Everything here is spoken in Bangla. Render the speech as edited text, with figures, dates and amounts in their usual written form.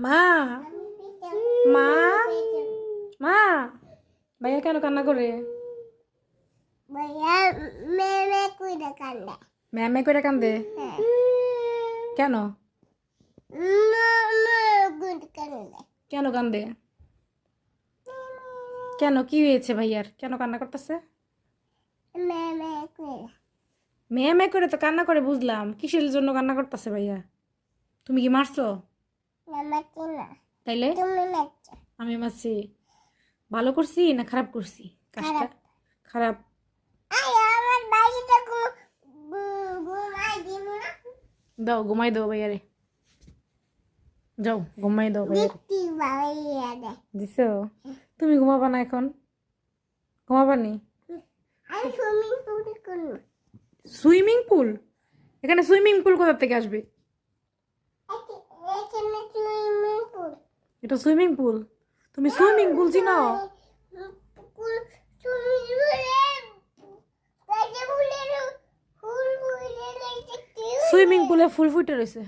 মা মা মা ভাইয়া কেন কান্না করে? ভাইয়া মেমে কইরা কান্দে। ম্যামে করে কান্দে কেন? কেন কান্দে? কেন কি হয়েছে ভাইয়ার? কেন কান্না করতেছে? মেমে কইরা মেয়ে করে তো কান্না করে, বুঝলাম। কিসের জন্য কান্না করতেছে ভাইয়া? তুমি কি মারছো? মামাকে না তাইলে তুমি মারছো। আমি মারছি? ভালো করছি না খারাপ করছি কাজটা? খারাপ। আমার বাড়িতে ঘুমাই দিব না। দাও ঘুমাই দাও ভাইয়ারে, যাও ঘুমাই দাও ভাইয়ারে। দেখতে ভাইয়া দে। দিছো? তুমি ঘুমাবা না এখন? ঘুমাবা নি? আমি সুইমিং পুল করব। Swimming pool? এখানে সুইমিং পুল কোথা থেকে আসবে? এখানে সুইমিং পুল। এটা সুইমিং পুল? তুমি সুইমিং পুল চিনো? সুইমিং পুলে ফুল ফুটে রয়েছে।